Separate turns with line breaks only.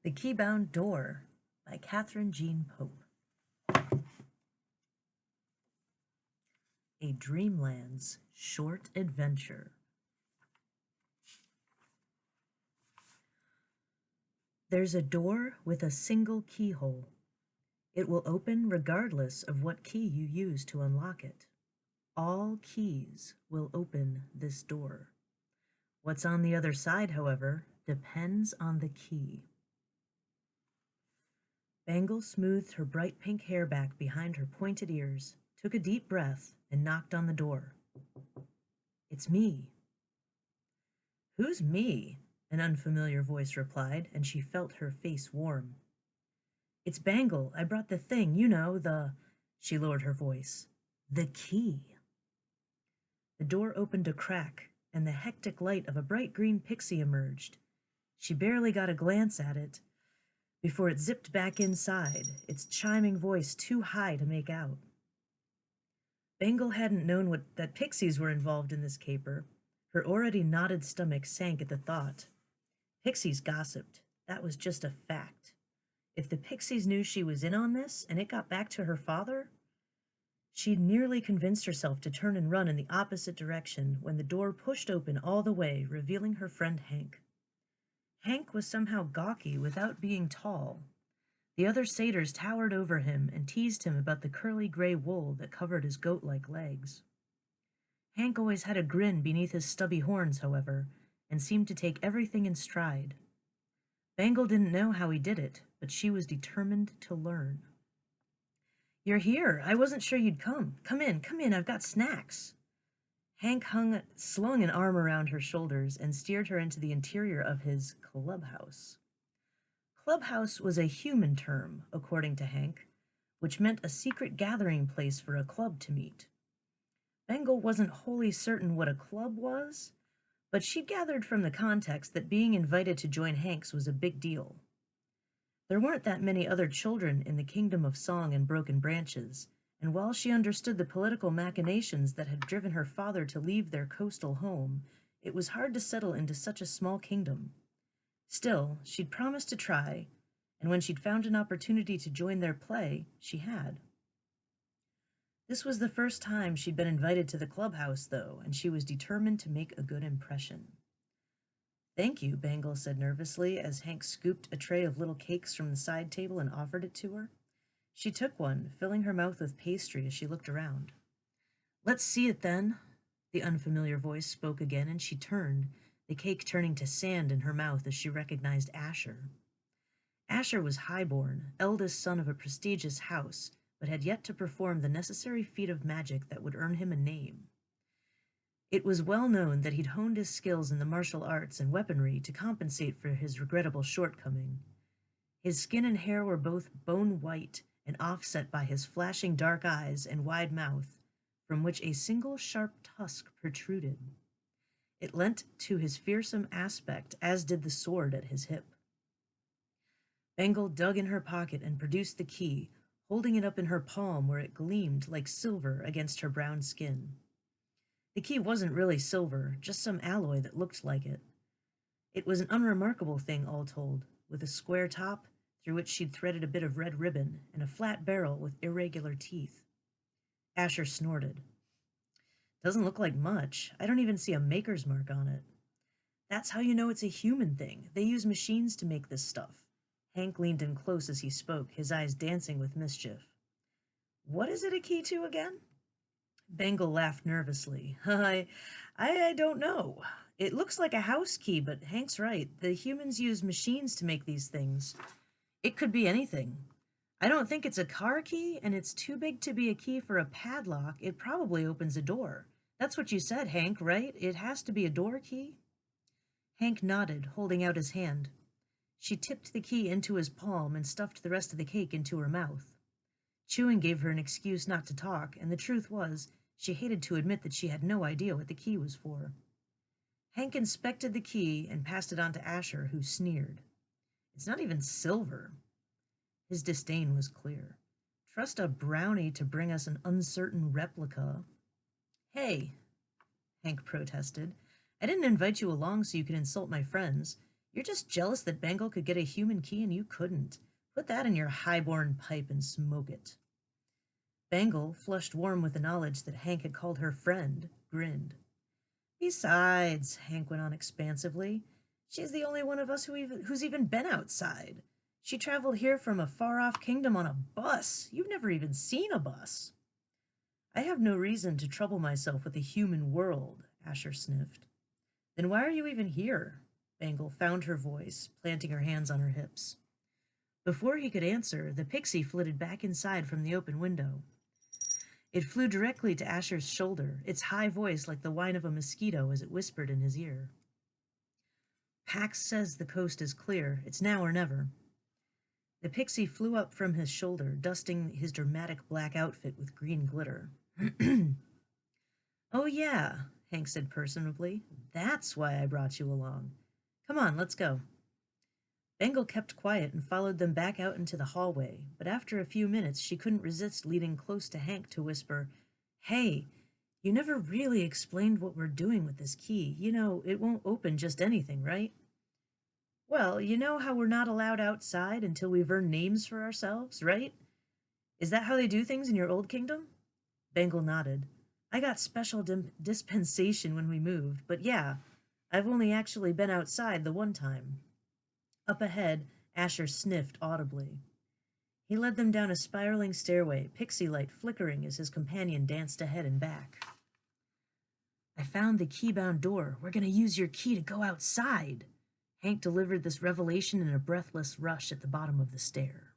The Keybound Door by Catherine Jean Pope. A Dreamland's Short Adventure. There's a door with a single keyhole. It will open regardless of what key you use to unlock it. All keys will open this door. What's on the other side, however, depends on the key. Bangle smoothed her bright pink hair back behind her pointed ears, took a deep breath, and knocked on the door. "It's me." "Who's me?" an unfamiliar voice replied, and she felt her face warm. "It's Bangle. I brought the thing, you know, the—" She lowered her voice. "The key." The door opened a crack, and the hectic light of a bright green pixie emerged. She barely got a glance at it before it zipped back inside, its chiming voice too high to make out. Bangle hadn't known that pixies were involved in this caper. Her already knotted stomach sank at the thought. Pixies gossiped. That was just a fact. If the pixies knew she was in on this, and it got back to her father... She'd nearly convinced herself to turn and run in the opposite direction when the door pushed open all the way, revealing her friend Hank. Hank was somehow gawky without being tall. The other satyrs towered over him and teased him about the curly gray wool that covered his goat-like legs. Hank always had a grin beneath his stubby horns, however, and seemed to take everything in stride. Bangle didn't know how he did it, but she was determined to learn. "You're here. I wasn't sure you'd come. Come in, I've got snacks." Hank slung an arm around her shoulders and steered her into the interior of his clubhouse. Clubhouse was a human term, according to Hank, which meant a secret gathering place for a club to meet. Bangle wasn't wholly certain what a club was, but she gathered from the context that being invited to join Hank's was a big deal. There weren't that many other children in the kingdom of song and broken branches, and while she understood the political machinations that had driven her father to leave their coastal home, it was hard to settle into such a small kingdom. Still, she'd promised to try, and when she'd found an opportunity to join their play, she had. This was the first time she'd been invited to the clubhouse, though, and she was determined to make a good impression. "Thank you," Bangle said nervously as Hank scooped a tray of little cakes from the side table and offered it to her. She took one, filling her mouth with pastry as she looked around. "Let's see it, then." The unfamiliar voice spoke again, and she turned, the cake turning to sand in her mouth as she recognized Asher. Asher was highborn, eldest son of a prestigious house, but had yet to perform the necessary feat of magic that would earn him a name. It was well known that he'd honed his skills in the martial arts and weaponry to compensate for his regrettable shortcoming. His skin and hair were both bone white and offset by his flashing dark eyes and wide mouth, from which a single sharp tusk protruded. It lent to his fearsome aspect, as did the sword at his hip. Bangle dug in her pocket and produced the key, holding it up in her palm where it gleamed like silver against her brown skin. The key wasn't really silver, just some alloy that looked like it. It was an unremarkable thing, all told, with a square top through which she'd threaded a bit of red ribbon and a flat barrel with irregular teeth. Asher snorted. "Doesn't look like much. I don't even see a maker's mark on it." "That's how you know it's a human thing. They use machines to make this stuff." Hank leaned in close as he spoke, his eyes dancing with mischief. "What is it a key to again?" Bangle laughed nervously. I don't know. It looks like a house key, but Hank's right. The humans use machines to make these things. It could be anything. I don't think it's a car key, and it's too big to be a key for a padlock. It probably opens a door. That's what you said, Hank, right? It has to be a door key? Hank nodded, holding out his hand. She tipped the key into his palm and stuffed the rest of the cake into her mouth. Chewing gave her an excuse not to talk, and the truth was, she hated to admit that she had no idea what the key was for. Hank inspected the key and passed it on to Asher, who sneered. "It's not even silver." His disdain was clear. "Trust a brownie to bring us an uncertain replica." "Hey," Hank protested, "I didn't invite you along so you could insult my friends. You're just jealous that Bangle could get a human key and you couldn't. Put that in your high-born pipe and smoke it. Bangle, flushed warm with the knowledge that Hank had called her friend, grinned. Besides, Hank went on expansively, she's the only one of us who's even been outside. She traveled here from a far-off kingdom on a bus. You've never even seen a bus. I have no reason to trouble myself with the human world, Asher sniffed. Then why are you even here? Bangle found her voice, planting her hands on her hips. Before he could answer, the pixie flitted back inside from the open window. It flew directly to Asher's shoulder, its high voice like the whine of a mosquito as it whispered in his ear. Pax says the coast is clear. It's now or never. The pixie flew up from his shoulder, dusting his dramatic black outfit with green glitter. Oh, yeah, Hank said personably. That's why I brought you along. Come on, let's go. Bangle kept quiet and followed them back out into the hallway, but after a few minutes she couldn't resist leaning close to Hank to whisper, Hey, you never really explained what we're doing with this key. You know, it won't open just anything, right? Well, you know how we're not allowed outside until we've earned names for ourselves, right? Is that how they do things in your old kingdom? Bangle nodded. I got special dispensation when we moved, but yeah, I've only actually been outside the one time. Up ahead, Asher sniffed audibly. He led them down a spiraling stairway, pixie light flickering as his companion danced ahead and back. I found the keybound door. We're going to use your key to go outside. Hank delivered this revelation in a breathless rush at the bottom of the stair.